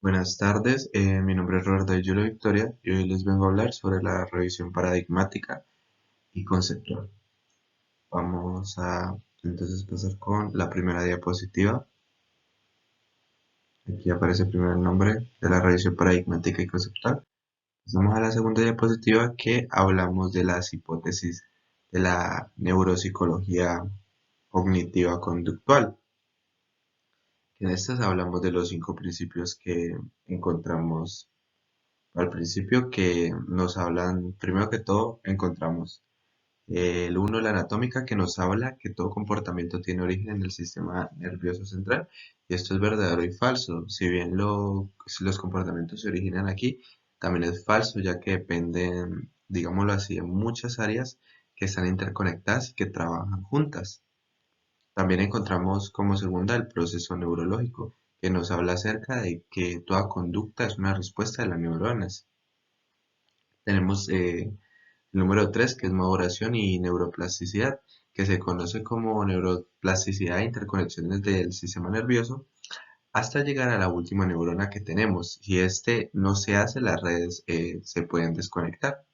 Buenas tardes, mi nombre es Roberto de Julio Victoria y hoy les vengo a hablar sobre la revisión paradigmática y conceptual. Vamos a entonces pasar con la primera diapositiva. Aquí aparece primero el nombre de la revisión paradigmática y conceptual. Pasamos a la segunda diapositiva que hablamos de las hipótesis de la neuropsicología cognitiva conductual. En estas hablamos de los 5 principios que encontramos al principio, que nos hablan, primero que todo, encontramos el uno, la anatómica, que nos habla que todo comportamiento tiene origen en el sistema nervioso central, y esto es verdadero y falso. Si bien si los comportamientos se originan aquí, también es falso, ya que dependen, digámoslo así, de muchas áreas que están interconectadas y que trabajan juntas. También encontramos como segunda el proceso neurológico, que nos habla acerca de que toda conducta es una respuesta de las neuronas. Tenemos el número 3, que es maduración y neuroplasticidad, que se conoce como neuroplasticidad e interconexiones del sistema nervioso, hasta llegar a la última neurona que tenemos. Si este no se hace, las redes se pueden desconectar.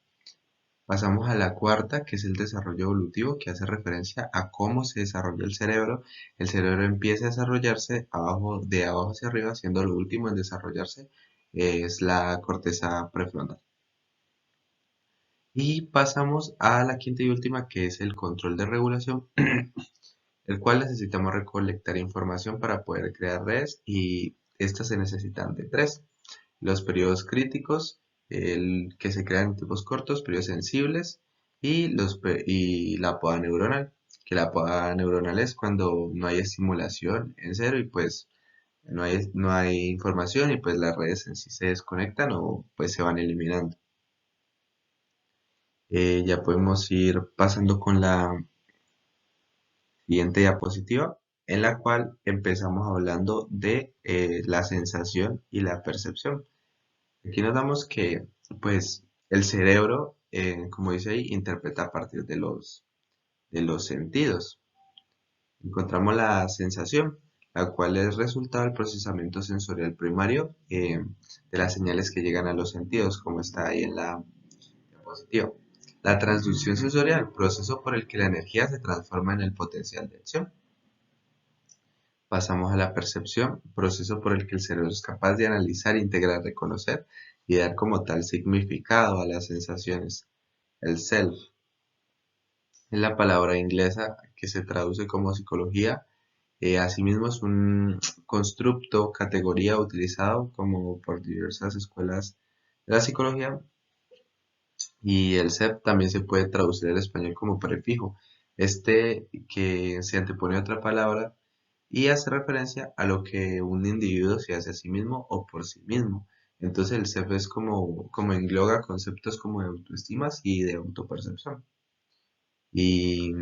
Pasamos a la cuarta, que es el desarrollo evolutivo, que hace referencia a cómo se desarrolla el cerebro. El cerebro empieza a desarrollarse de abajo hacia arriba, siendo lo último en desarrollarse es la corteza prefrontal. Y pasamos a la quinta y última, que es el control de regulación, el cual necesitamos recolectar información para poder crear redes, y estas se necesitan de tres: los periodos críticos, el que se crean en tiempos cortos, periodos sensibles, y la poda neuronal, que la poda neuronal es cuando no hay estimulación en cero y pues no hay información, y pues las redes en sí se desconectan o pues se van eliminando. Ya podemos ir pasando con la siguiente diapositiva, en la cual empezamos hablando de la sensación y la percepción. Aquí notamos que, pues, el cerebro, como dice ahí, interpreta a partir de los sentidos. Encontramos la sensación, la cual es resultado del procesamiento sensorial primario de las señales que llegan a los sentidos, como está ahí en la diapositiva. La transducción sensorial, proceso por el que la energía se transforma en el potencial de acción. Pasamos a la percepción, proceso por el que el cerebro es capaz de analizar, integrar, reconocer y dar como tal significado a las sensaciones. El self es la palabra inglesa que se traduce como psicología. Asimismo es un constructo, categoría utilizado como por diversas escuelas de la psicología, y el self también se puede traducir al español como prefijo, este que se antepone a otra palabra y hace referencia a lo que un individuo se hace a sí mismo o por sí mismo. Entonces el self es como engloba conceptos como de autoestima y de autopercepción. Y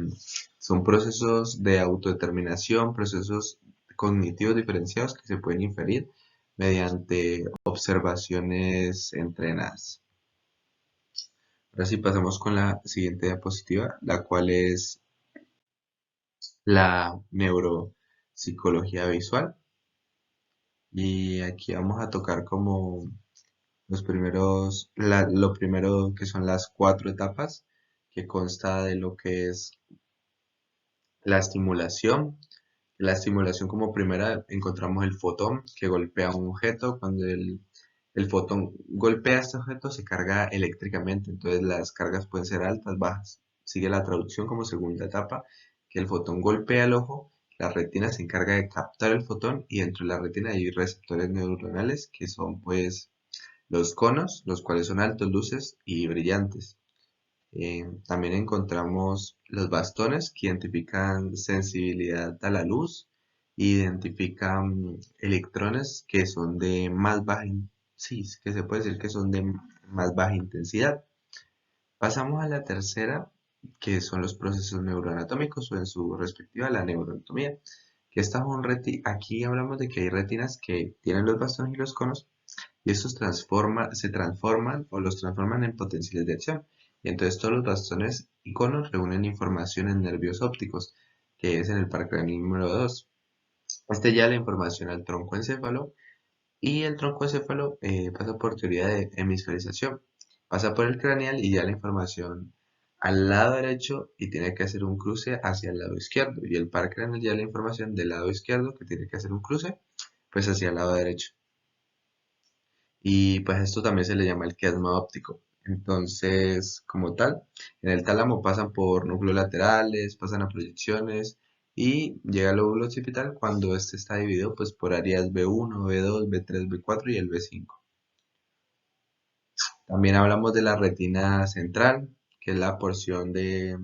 son procesos de autodeterminación, procesos cognitivos diferenciados que se pueden inferir mediante observaciones entrenadas. Ahora sí pasamos con la siguiente diapositiva, la cual es la neuropsicología visual. Y aquí vamos a tocar como lo primero, que son las 4 etapas, que consta de lo que es la estimulación. La estimulación, como primera encontramos el fotón que golpea un objeto. Cuando el fotón golpea este objeto se carga eléctricamente, entonces las cargas pueden ser altas, bajas. Sigue la traducción como segunda etapa, que el fotón golpea el ojo, la retina se encarga de captar el fotón, y dentro de la retina hay receptores neuronales que son pues los conos, los cuales son altos, luces y brillantes. También encontramos los bastones, que identifican sensibilidad a la luz, identifican electrones que son de más baja, sí, que se puede decir que son de más baja intensidad. Pasamos a la tercera, que son los procesos neuroanatómicos, o en su respectiva la neuroanatomía, que aquí hablamos de que hay retinas que tienen los bastones y los conos, y estos se transforman o los transforman en potenciales de acción. Y entonces todos los bastones y conos reúnen información en nervios ópticos, que es en el par craneal número 2. Este ya la información al tronco encéfalo, Y el troncoencéfalo pasa por teoría de hemisferización. Pasa por el craneal y ya la información al lado derecho y tiene que hacer un cruce hacia el lado izquierdo. Y el par craneal ya la información del lado izquierdo que tiene que hacer un cruce pues hacia el lado derecho. Y pues esto también se le llama el quiasma óptico. Entonces, como tal, en el tálamo pasan por núcleos laterales, pasan a proyecciones y llega al lóbulo occipital cuando este está dividido pues por áreas B1, B2, B3, B4 y el B5. También hablamos de la retina central, que es la porción de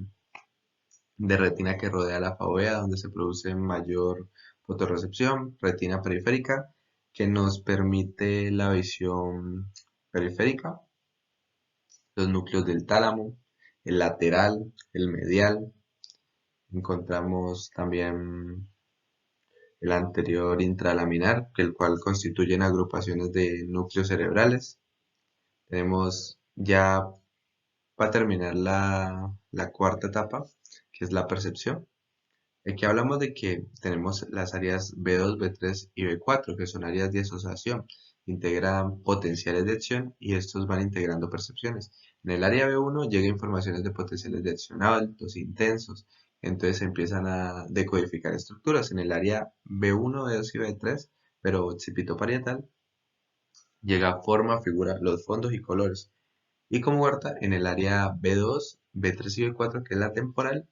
retina que rodea la fovea, donde se produce mayor fotorrecepción, retina periférica, que nos permite la visión periférica, los núcleos del tálamo, el lateral, el medial. Encontramos también el anterior intralaminar, que el cual constituyen agrupaciones de núcleos cerebrales. Tenemos ya para terminar la cuarta etapa, que es la percepción. Aquí hablamos de que tenemos las áreas B2, B3 y B4, que son áreas de asociación. Integran potenciales de acción y estos van integrando percepciones. En el área B1 llega informaciones de potenciales de acción altos, intensos. Entonces se empiezan a decodificar estructuras. En el área B1, B2 y B3, pero occipito parietal, llega forma, figura, los fondos y colores. Y como huerta, en el área B2, B3 y B4, que es la temporal,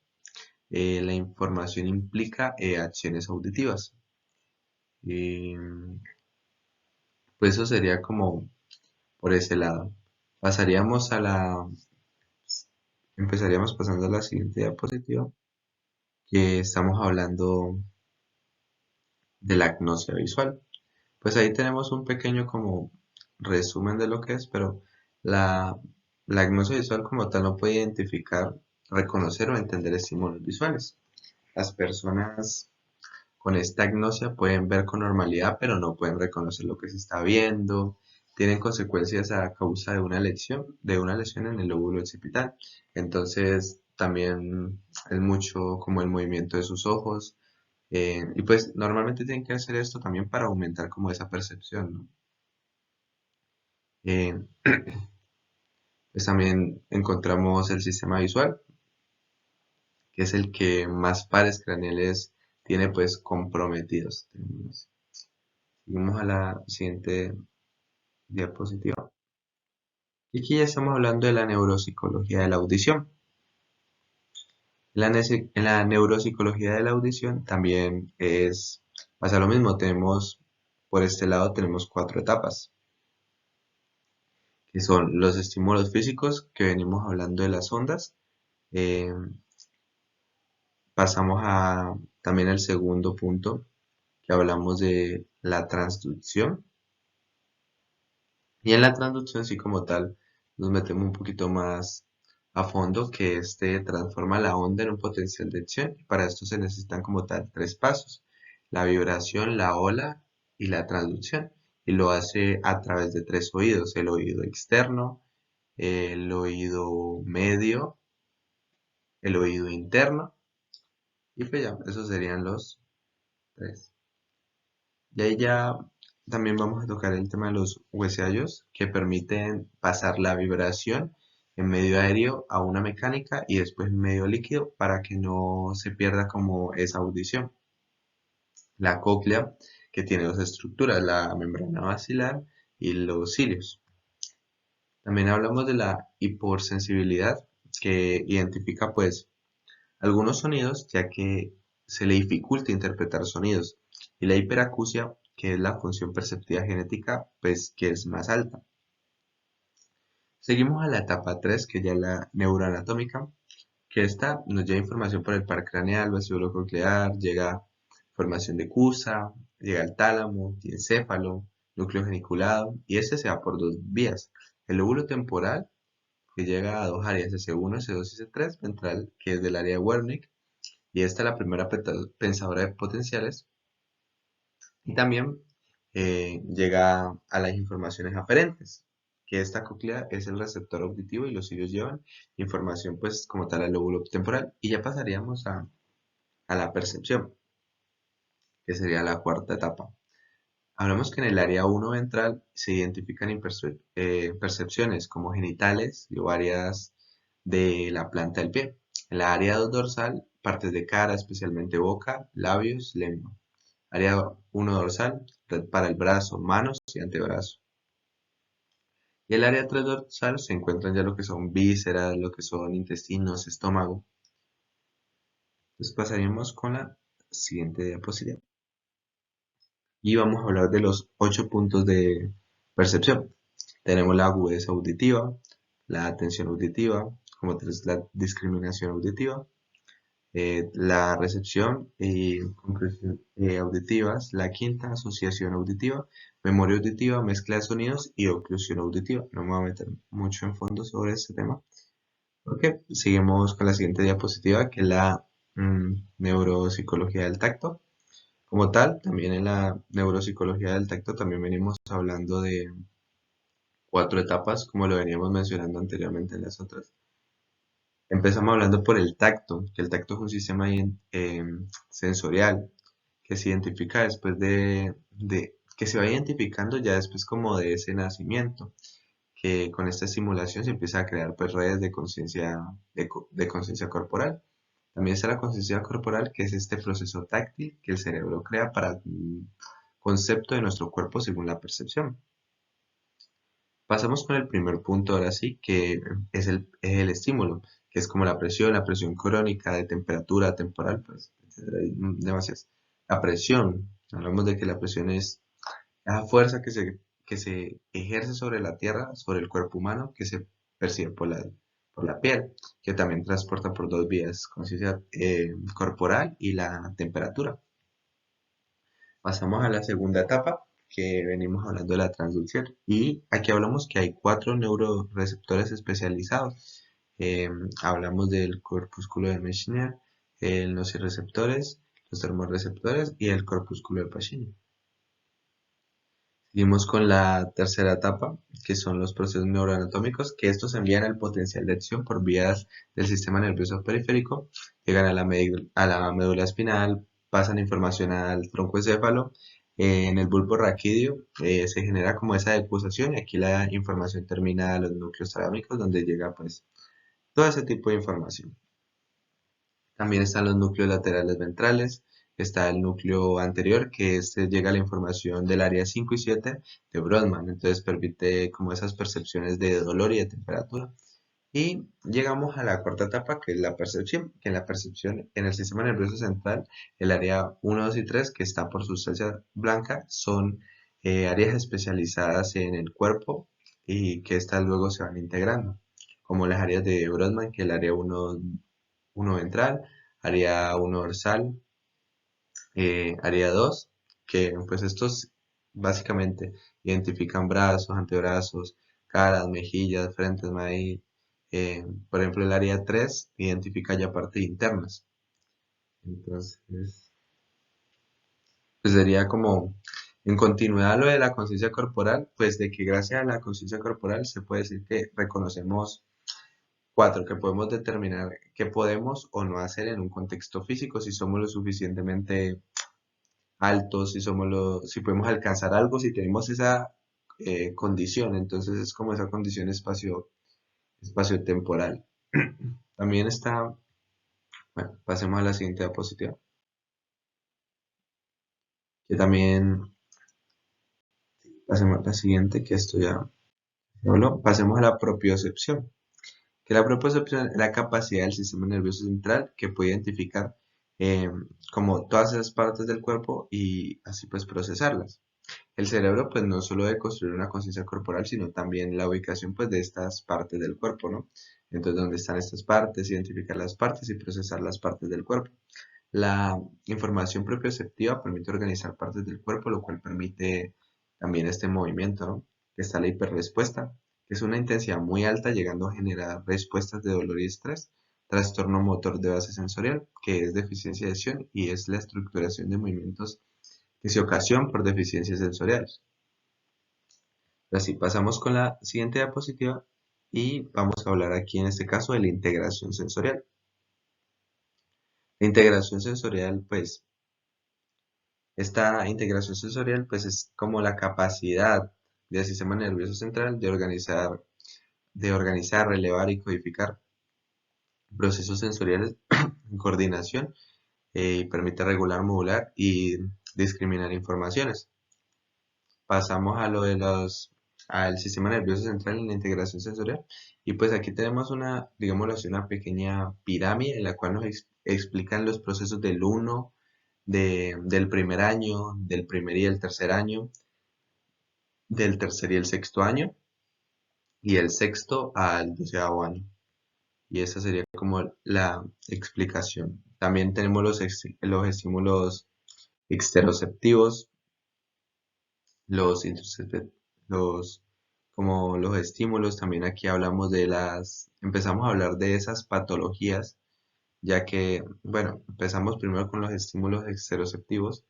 la información implica acciones auditivas. Y pues eso sería como por ese lado. Pasaríamos a empezaríamos pasando a la siguiente diapositiva, que estamos hablando de la agnosia visual. Pues ahí tenemos un pequeño como resumen de lo que es, pero la, la agnosia visual como tal no puede identificar, reconocer o entender estímulos visuales. Las personas con esta agnosia pueden ver con normalidad, pero no pueden reconocer lo que se está viendo. Tienen consecuencias a causa de una lesión en el lóbulo occipital. Entonces, también es mucho como el movimiento de sus ojos. Y pues normalmente tienen que hacer esto también para aumentar como esa percepción, ¿no? Eh, pues también encontramos el sistema visual, que es el que más pares craneales tiene pues comprometidos. Seguimos a la siguiente diapositiva. Y aquí ya estamos hablando de la neuropsicología de la audición. En la neuropsicología de la audición también pasa lo mismo. Por este lado tenemos cuatro etapas, que son los estímulos físicos, que venimos hablando de las ondas. Eh, Pasamos a también el segundo punto, que hablamos de la transducción. Y en la transducción, sí como tal, nos metemos un poquito más a fondo, que este transforma la onda en un potencial de acción. Y para esto se necesitan como tal tres pasos: la vibración, la ola y la transducción. Y lo hace a través de tres oídos: el oído externo, el oído medio, el oído interno. Y pues ya, esos serían los tres. Y ahí ya también vamos a tocar el tema de los huesellos, que permiten pasar la vibración en medio aéreo a una mecánica y después en medio líquido para que no se pierda como esa audición. La cóclea, que tiene dos estructuras: la membrana basilar y los cilios. También hablamos de la hipersensibilidad, que identifica pues algunos sonidos, ya que se le dificulta interpretar sonidos, y la hiperacusia, que es la función perceptiva genética, pues que es más alta. Seguimos a la etapa 3, que ya es la neuroanatómica, que esta nos lleva información por el par craneal, vesíbulo coclear, llega formación de cusa, llega al tálamo, encéfalo, núcleo geniculado, y este se va por dos vías: el lóbulo temporal, que llega a dos áreas, S1, S2 y S3, ventral, que es del área de Wernicke, y esta es la primera pensadora de potenciales. Y también llega a las informaciones aferentes, que esta cóclea es el receptor auditivo y los cilios llevan información pues como tal al lóbulo temporal. Y ya pasaríamos a la percepción, que sería la cuarta etapa. Hablamos que en el área 1 ventral se identifican percepciones como genitales y áreas de la planta del pie. En la área 2 dorsal, partes de cara, especialmente boca, labios, lengua. Área 1 dorsal, red para el brazo, manos y antebrazo. Y el área 3 dorsal se encuentran ya lo que son vísceras, lo que son intestinos, estómago. Entonces pasaríamos con la siguiente diapositiva. Y vamos a hablar de los 8 puntos de percepción. Tenemos la agudeza auditiva, la atención auditiva, como tres, la discriminación auditiva, la recepción y conclusión auditivas, la quinta, asociación auditiva, memoria auditiva, mezcla de sonidos y oclusión auditiva. No me voy a meter mucho en fondo sobre este tema, porque seguimos con la siguiente diapositiva, que es la neuropsicología del tacto. Como tal, también en la neuropsicología del tacto también venimos hablando de 4 etapas, como lo veníamos mencionando anteriormente en las otras. Empezamos hablando por el tacto, que el tacto es un sistema sensorial que se identifica después que se va identificando ya después como de ese nacimiento, que con esta estimulación se empieza a crear pues redes de conciencia de conciencia corporal. También está la conciencia corporal, que es este proceso táctil que el cerebro crea para un concepto de nuestro cuerpo según la percepción. Pasamos con el primer punto ahora sí, que es el estímulo, que es como la presión crónica, de temperatura temporal, pues, etcétera, hay demasiadas. La presión, hablamos de que la presión es la fuerza que se ejerce sobre la tierra, sobre el cuerpo humano, que se percibe por la piel, que también transporta por dos vías, conciencia corporal y la temperatura. Pasamos a la segunda etapa, que venimos hablando de la transducción. Y aquí hablamos que hay 4 neuroreceptores especializados. Hablamos del corpúsculo de Mechner, los nociceptores, los termorreceptores y el corpúsculo de Pacini. Seguimos con la tercera etapa, que son los procesos neuroanatómicos, que estos envían el potencial de acción por vías del sistema nervioso periférico, llegan a a la médula espinal, pasan información al troncoencéfalo, en el bulbo raquídeo se genera como esa decusación y aquí la información termina a los núcleos talámicos donde llega pues todo ese tipo de información. También están los núcleos laterales ventrales, está el núcleo anterior, que llega a la información del área 5 y 7 de Brodmann, entonces permite como esas percepciones de dolor y de temperatura. Y llegamos a la cuarta etapa, que es la percepción, que en la percepción en el sistema nervioso central, el área 1, 2 y 3, que está por sustancia blanca, son áreas especializadas en el cuerpo y que estas luego se van integrando, como las áreas de Brodmann, que es el área 1 ventral, área 1 dorsal, área 2, que pues estos básicamente identifican brazos, antebrazos, caras, mejillas, frentes, maíz. Por ejemplo, el área 3 identifica ya partes internas. Entonces, pues sería como en continuidad lo de la conciencia corporal, pues de que gracias a la conciencia corporal se puede decir que reconocemos 4, que podemos determinar qué podemos o no hacer en un contexto físico, si somos lo suficientemente altos, si podemos alcanzar algo, si tenemos esa condición, entonces es como esa condición espacio-temporal. También está, bueno, pasemos a la siguiente diapositiva, que también, pasemos a la siguiente, que esto ya se habló, pasemos a la propiocepción, que la propiocepción es la capacidad del sistema nervioso central que puede identificar eh, como todas esas partes del cuerpo y así pues procesarlas. El cerebro pues no solo debe construir una conciencia corporal, sino también la ubicación pues de estas partes del cuerpo, ¿no? Entonces, ¿dónde están estas partes? Identificar las partes y procesar las partes del cuerpo. La información propioceptiva permite organizar partes del cuerpo, lo cual permite también este movimiento, ¿no? Que está la hiperrespuesta, que es una intensidad muy alta, llegando a generar respuestas de dolor y estrés. Trastorno motor de base sensorial, que es deficiencia de acción y es la estructuración de movimientos que se ocasionan por deficiencias sensoriales. Así pasamos con la siguiente diapositiva y vamos a hablar aquí en este caso de la integración sensorial. La integración sensorial, pues, Esta integración sensorial pues es como la capacidad del sistema nervioso central de organizar, relevar y codificar procesos sensoriales en coordinación, y permite regular, modular y discriminar informaciones. Pasamos a lo de al sistema nervioso central en la integración sensorial. Y pues aquí tenemos una, digámoslo así, una pequeña pirámide en la cual nos explican los procesos del uno, del primer año, del primer y el tercer año, del tercer y el sexto año, y el sexto al 12.º año. Y esa sería como la explicación. También tenemos los estímulos exteroceptivos, los, los, como los estímulos. También aquí hablamos empezamos a hablar de esas patologías, ya que, bueno, empezamos primero con los estímulos exteroceptivos.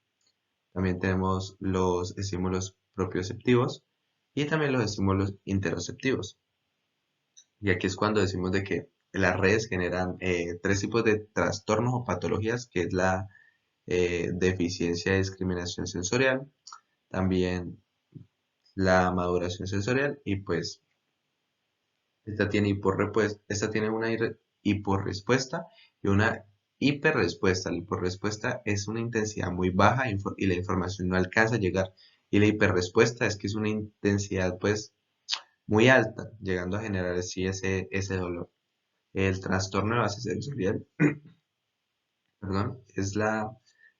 También tenemos los estímulos propioceptivos y también los estímulos interoceptivos. Y aquí es cuando decimos de que las redes generan tres tipos de trastornos o patologías, que es la deficiencia de discriminación sensorial, también la maduración sensorial, y pues esta tiene una hiporrespuesta y una hiperrespuesta. La hiporrespuesta es una intensidad muy baja y la información no alcanza a llegar. Y la hiperrespuesta es que es una intensidad pues muy alta, llegando a generar así ese dolor. El trastorno de base sensorial, perdón, es la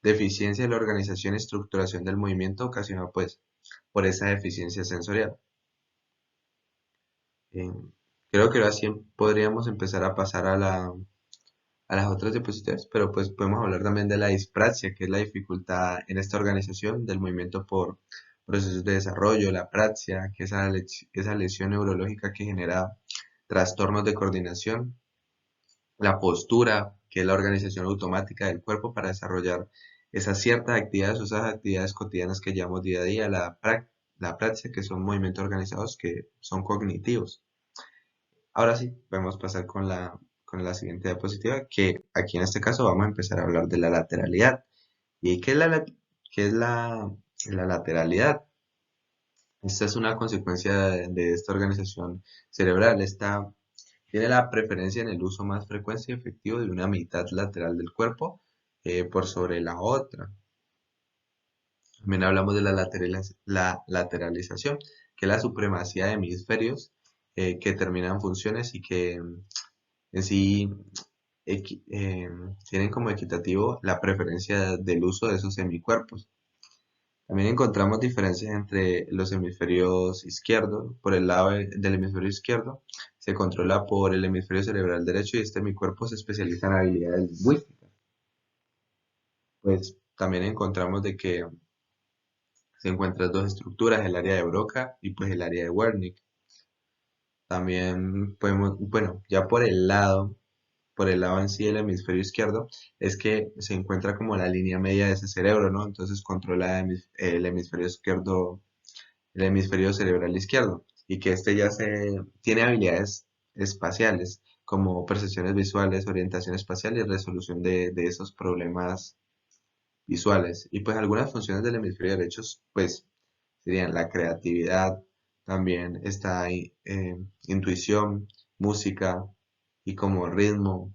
deficiencia de la organización y estructuración del movimiento ocasionada pues por esa deficiencia sensorial. Eh, Creo que ahora sí podríamos empezar a pasar a las otras diapositivas, pero pues podemos hablar también de la dispraxia, que es la dificultad en esta organización del movimiento por procesos de desarrollo, la praxia, que es esa lesión neurológica que genera trastornos de coordinación, la postura, que es la organización automática del cuerpo para desarrollar esas ciertas actividades o esas actividades cotidianas que llevamos día a día, la praxia, que son movimientos organizados que son cognitivos. Ahora sí, podemos pasar con la siguiente diapositiva, que aquí en este caso vamos a empezar a hablar de la lateralidad. ¿Y qué es la lateralidad? Esta es una consecuencia de esta organización cerebral. Esta tiene la preferencia en el uso más frecuente y efectivo de una mitad lateral del cuerpo por sobre la otra. También hablamos de la lateralización, que es la supremacía de hemisferios que terminan funciones y que en sí tienen como equitativo la preferencia del uso de esos semicuerpos. También encontramos diferencias entre los hemisferios izquierdos. Por el lado del hemisferio izquierdo se controla por el hemisferio cerebral derecho y este hemicuerpo se especializa en habilidades lingüísticas. Pues también encontramos de que se encuentran dos estructuras, el área de Broca y pues el área de Wernicke. También podemos, bueno, ya por el lado en sí del hemisferio izquierdo, es que se encuentra como la línea media de ese cerebro, ¿no? Entonces controla el hemisferio izquierdo, el hemisferio cerebral izquierdo, y que este ya tiene habilidades espaciales, como percepciones visuales, orientación espacial y resolución de esos problemas visuales. Y pues algunas funciones del hemisferio derecho, pues serían la creatividad, también está intuición, música y como ritmo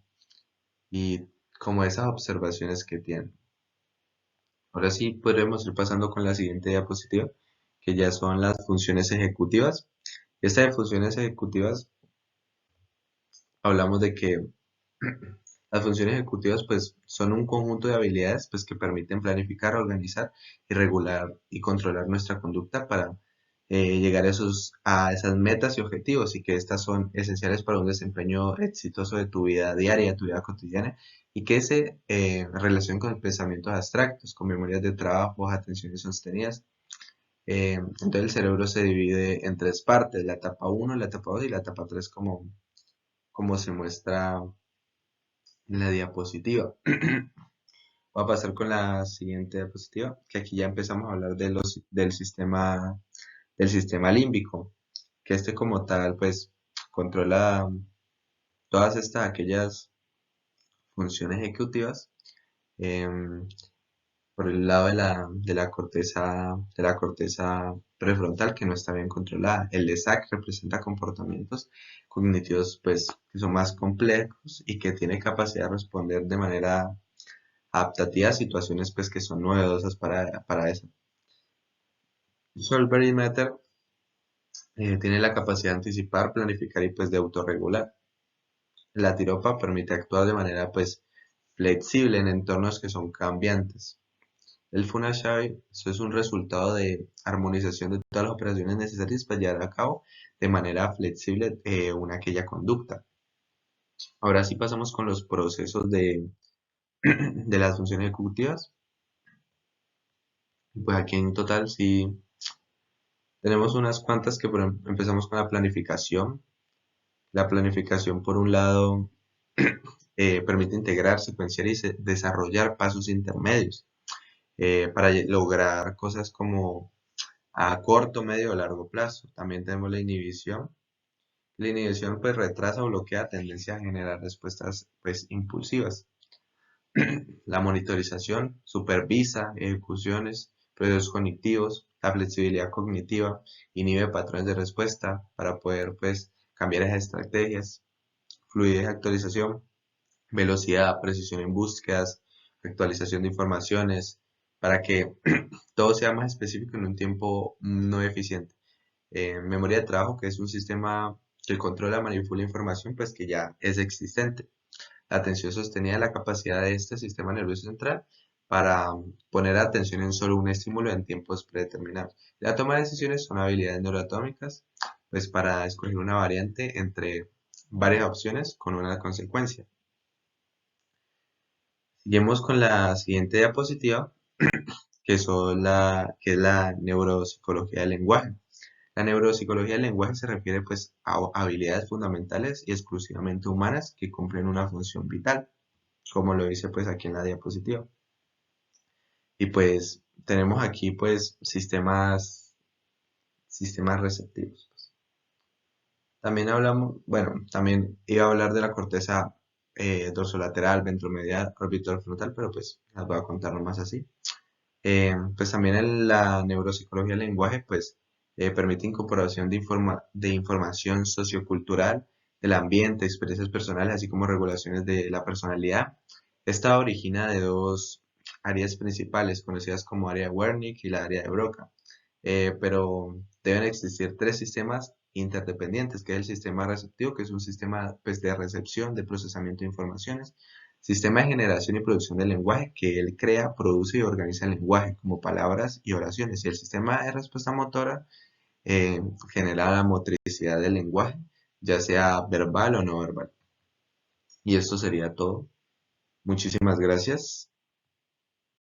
y como esas observaciones que tiene. Ahora sí podremos ir pasando con la siguiente diapositiva, que ya son las funciones ejecutivas. Estas de funciones ejecutivas hablamos de que las funciones ejecutivas pues son un conjunto de habilidades pues que permiten planificar, organizar y regular y controlar nuestra conducta para llegar a esas metas y objetivos, y que estas son esenciales para un desempeño exitoso de tu vida diaria, de tu vida cotidiana, y que se relacionan con pensamientos abstractos, con memorias de trabajo, atenciones sostenidas. Entonces el cerebro se divide en tres partes: la etapa uno, la etapa 2 y la etapa 3, como se muestra en la diapositiva. Voy a pasar con la siguiente diapositiva, que aquí ya empezamos a hablar del sistema límbico, que este como tal pues controla todas aquellas funciones ejecutivas. em, por el lado de la corteza prefrontal que no está bien controlada. El LESAC representa comportamientos cognitivos pues que son más complejos y que tiene capacidad de responder de manera adaptativa a situaciones pues que son novedosas para eso. Solver y Matter tiene la capacidad de anticipar, planificar y pues de autorregular. La tiropa permite actuar de manera pues flexible en entornos que son cambiantes. El Funashai, eso es un resultado de armonización de todas las operaciones necesarias para llevar a cabo de manera flexible una aquella conducta. Ahora sí pasamos con los procesos de las funciones ejecutivas. Pues aquí en total sí tenemos unas cuantas que empezamos con la planificación. La planificación, por un lado, permite integrar, secuenciar y desarrollar pasos intermedios para lograr cosas como a corto, medio o largo plazo. También tenemos la inhibición. La inhibición pues retrasa o bloquea tendencia a generar respuestas pues impulsivas. La monitorización supervisa ejecuciones, procesos cognitivos, la flexibilidad cognitiva, inhibe patrones de respuesta para poder pues cambiar esas estrategias, fluidez de actualización, velocidad, precisión en búsquedas, actualización de informaciones, para que todo sea más específico en un tiempo no eficiente. Memoria de trabajo, que es un sistema que controla, manipula información, pues que ya es existente. La atención sostenida es la capacidad de este sistema nervioso central para poner atención en solo un estímulo en tiempos predeterminados. La toma de decisiones son habilidades neuroatómicas, pues para escoger una variante entre varias opciones con una consecuencia. Seguimos con la siguiente diapositiva, que es la neuropsicología del lenguaje. La neuropsicología del lenguaje se refiere pues a habilidades fundamentales y exclusivamente humanas que cumplen una función vital, como lo dice pues aquí en la diapositiva. Y pues tenemos aquí pues sistemas receptivos. También hablamos, bueno, también iba a hablar de la corteza dorsolateral, ventromedial, orbital frontal, pero pues las voy a contar nomás así. Pues también en la neuropsicología del lenguaje pues permite incorporación de información sociocultural, del ambiente, experiencias personales, así como regulaciones de la personalidad. Esta origina de dos áreas principales conocidas como área de Wernicke y la área de Broca. Pero deben existir tres sistemas interdependientes, que es el sistema receptivo, que es un sistema pues, de recepción, de procesamiento de informaciones, sistema de generación y producción del lenguaje, que él crea, produce y organiza el lenguaje, como palabras y oraciones, y el sistema de respuesta motora genera la motricidad del lenguaje, ya sea verbal o no verbal. Y esto sería todo. Muchísimas gracias.